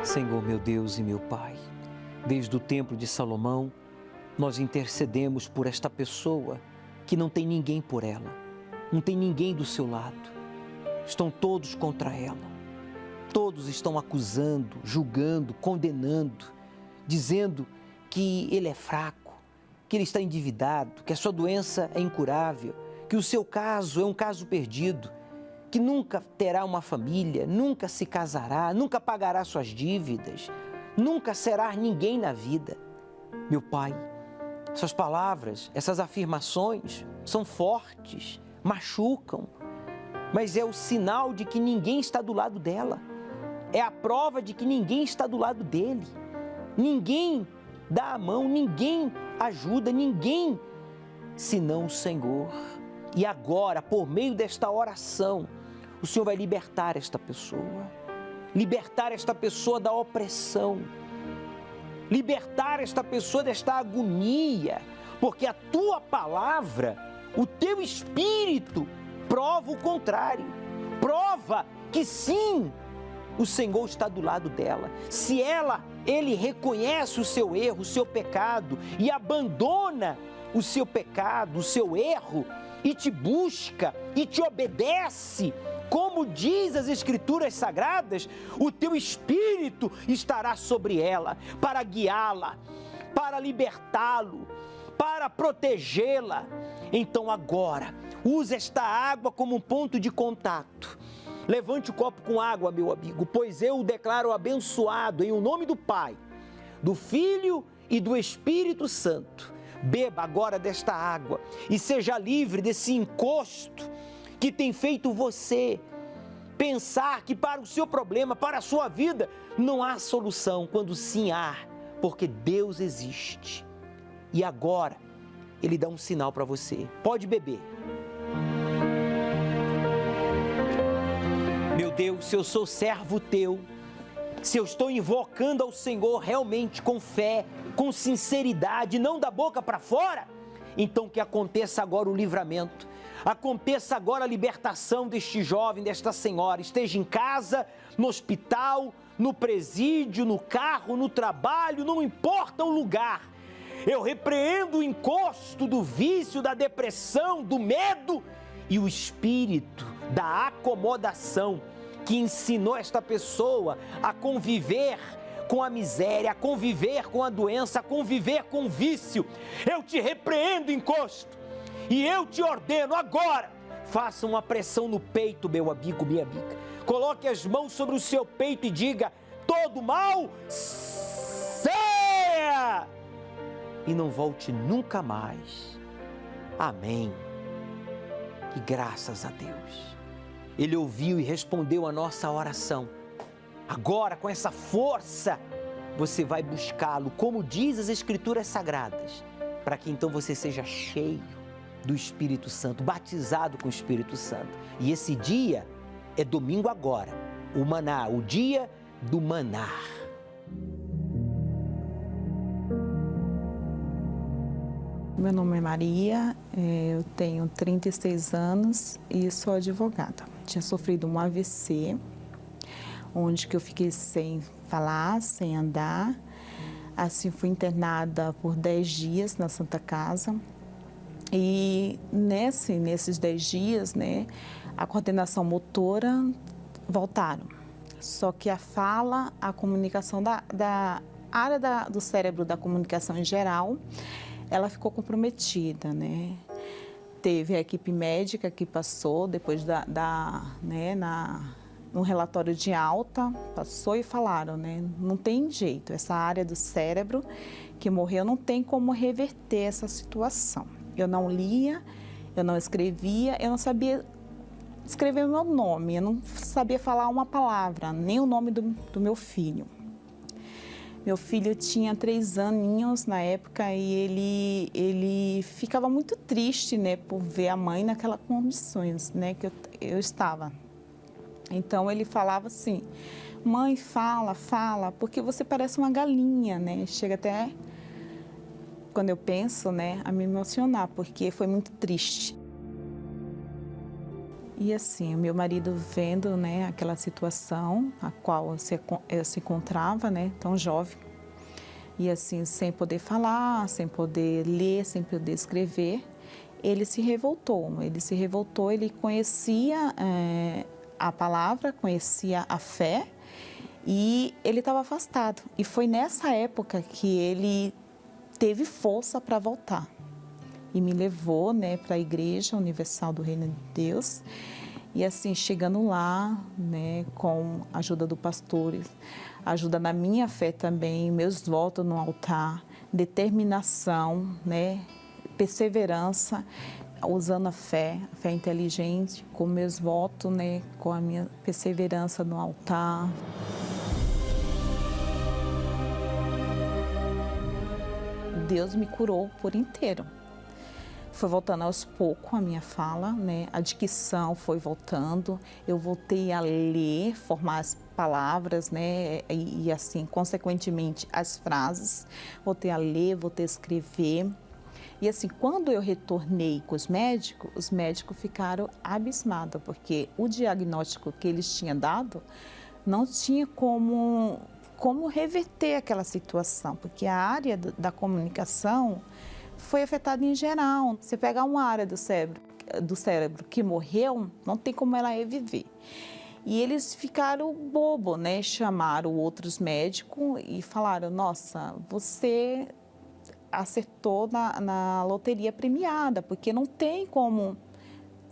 Senhor, meu Deus e meu Pai, desde o templo de Salomão, nós intercedemos por esta pessoa que não tem ninguém por ela, não tem ninguém do seu lado. Estão todos contra ela. Todos estão acusando, julgando, condenando, dizendo que ele é fraco, que ele está endividado, que a sua doença é incurável, que o seu caso é um caso perdido, que nunca terá uma família, nunca se casará, nunca pagará suas dívidas, nunca será ninguém na vida. Meu Pai, essas palavras, essas afirmações são fortes, machucam, mas é o sinal de que ninguém está do lado dela. É a prova de que ninguém está do lado dele. Ninguém dá a mão, ninguém ajuda, ninguém senão o Senhor. E agora, por meio desta oração, o Senhor vai libertar esta pessoa. Libertar esta pessoa da opressão. Libertar esta pessoa desta agonia. Porque a tua palavra, o teu Espírito, prova o contrário. Prova que sim, o Senhor está do lado dela. Se ele reconhece o seu erro, o seu pecado e abandona o seu pecado, o seu erro e te busca e te obedece, como diz as Escrituras Sagradas, o teu Espírito estará sobre ela para guiá-la, para libertá-lo, para protegê-la. Então agora, use esta água como um ponto de contato. Levante o copo com água, meu amigo, pois eu o declaro abençoado em o nome do Pai, do Filho e do Espírito Santo. Beba agora desta água e seja livre desse encosto que tem feito você pensar que para o seu problema, para a sua vida, não há solução, quando sim há, porque Deus existe. E agora, Ele dá um sinal para você. Pode beber. Meu Deus, se eu sou servo teu, se eu estou invocando ao Senhor realmente com fé, com sinceridade, não da boca para fora, então que aconteça agora o livramento, aconteça agora a libertação deste jovem, desta senhora, esteja em casa, no hospital, no presídio, no carro, no trabalho, não importa o lugar. Eu repreendo o encosto do vício, da depressão, do medo e o espírito da acomodação que ensinou esta pessoa a conviver com a miséria, a conviver com a doença, a conviver com o vício. Eu te repreendo, encosto, e eu te ordeno agora, faça uma pressão no peito, meu amigo, minha amiga. Coloque as mãos sobre o seu peito e diga: todo mal, saia! E não volte nunca mais. Amém. E graças a Deus, Ele ouviu e respondeu a nossa oração. Agora, com essa força, você vai buscá-lo, como diz as Escrituras Sagradas, para que então você seja cheio do Espírito Santo, batizado com o Espírito Santo. E esse dia é domingo agora, o maná, o dia do maná. Meu nome é Maria, eu tenho 36 anos e sou advogada. Tinha sofrido um AVC, onde que eu fiquei sem falar, sem andar. Assim, fui internada por 10 dias na Santa Casa. E nesses 10 dias, né, a coordenação motora voltaram. Só que a fala, a comunicação da área do cérebro, da comunicação em geral, ela ficou comprometida, né? Teve a equipe médica que passou depois no relatório de alta, passou e falaram, né? Não tem jeito, essa área do cérebro que morreu não tem como reverter essa situação. Eu não lia, eu não escrevia, eu não sabia escrever o meu nome, eu não sabia falar uma palavra, nem o nome do meu filho. Meu filho tinha 3 aninhos na época e ele ficava muito triste, né, por ver a mãe naquelas condições, né, que eu estava. Então ele falava assim: mãe, fala, porque você parece uma galinha, né? Chega até, quando eu penso, né, a me emocionar, porque foi muito triste. E assim, o meu marido vendo, né, aquela situação a qual eu se encontrava, né, tão jovem, e assim, sem poder falar, sem poder ler, sem poder escrever, ele se revoltou. Ele conhecia a palavra, conhecia a fé, e ele estava afastado. E foi nessa época que ele teve força para voltar. E me levou, né, para a Igreja Universal do Reino de Deus. E assim, chegando lá, né, com a ajuda do pastor, ajuda na minha fé também, meus votos no altar, determinação, né, perseverança, usando a fé inteligente, com meus votos, né, com a minha perseverança no altar. Deus me curou por inteiro. Foi voltando aos poucos a minha fala, né? A dicção foi voltando, eu voltei a ler, formar as palavras, né? E assim, consequentemente, as frases. Voltei a ler, voltei a escrever. E assim, quando eu retornei com os médicos ficaram abismados, porque o diagnóstico que eles tinham dado não tinha como reverter aquela situação, porque a área da comunicação foi afetada em geral. Você pegar uma área do cérebro que morreu, não tem como ela reviver. E eles ficaram bobos, né? Chamaram outros médicos e falaram: nossa, você acertou na loteria premiada, porque não tem como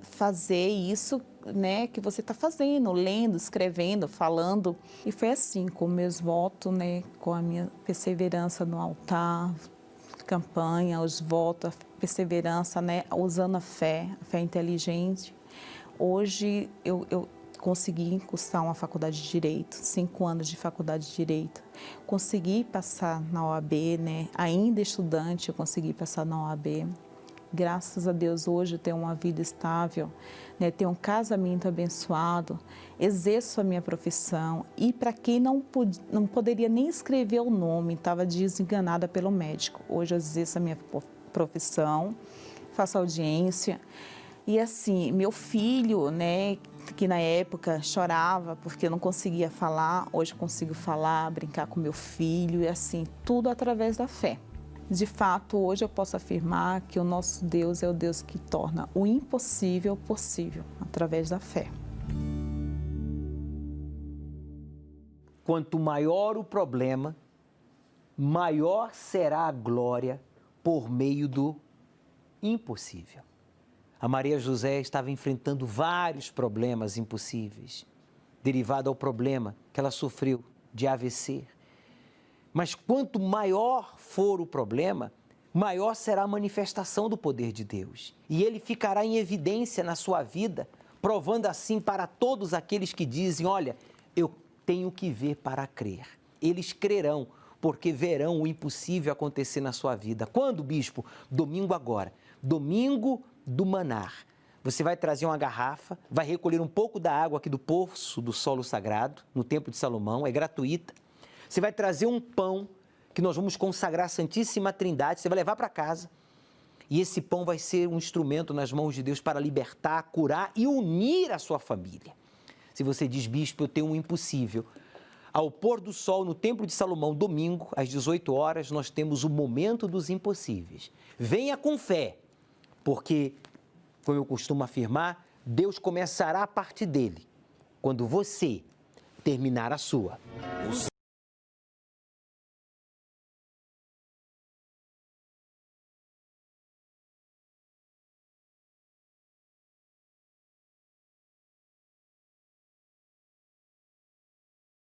fazer isso, né, que você está fazendo, lendo, escrevendo, falando. E foi assim, com meus votos, né, com a minha perseverança no altar, campanha, os votos, a perseverança, né, usando a fé inteligente. Hoje eu consegui cursar uma faculdade de Direito, 5 anos de faculdade de Direito. Consegui passar na OAB, né, ainda estudante, eu consegui passar na OAB. Graças a Deus, hoje eu tenho uma vida estável, né, tenho um casamento abençoado, exerço a minha profissão. E para quem não poderia nem escrever o nome, estava desenganada pelo médico. Hoje eu exerço a minha profissão, faço audiência. E assim, meu filho, né, que na época chorava porque eu não conseguia falar, hoje eu consigo falar, brincar com meu filho, e assim, tudo através da fé. De fato, hoje eu posso afirmar que o nosso Deus é o Deus que torna o impossível possível, através da fé. Quanto maior o problema, maior será a glória por meio do impossível. A Maria José estava enfrentando vários problemas impossíveis, derivado ao problema que ela sofreu de AVC. Mas quanto maior for o problema, maior será a manifestação do poder de Deus. E ele ficará em evidência na sua vida, provando assim para todos aqueles que dizem: olha, eu tenho que ver para crer. Eles crerão, porque verão o impossível acontecer na sua vida. Quando, bispo? Domingo agora. Domingo do Manar. Você vai trazer uma garrafa, vai recolher um pouco da água aqui do poço do solo sagrado, no Templo de Salomão, é gratuita. Você vai trazer um pão que nós vamos consagrar à Santíssima Trindade, você vai levar para casa. E esse pão vai ser um instrumento nas mãos de Deus para libertar, curar e unir a sua família. Se você diz: bispo, eu tenho um impossível. Ao pôr do sol no Templo de Salomão, domingo, às 18 horas, nós temos o momento dos impossíveis. Venha com fé, porque, como eu costumo afirmar, Deus começará a parte dele, quando você terminar a sua.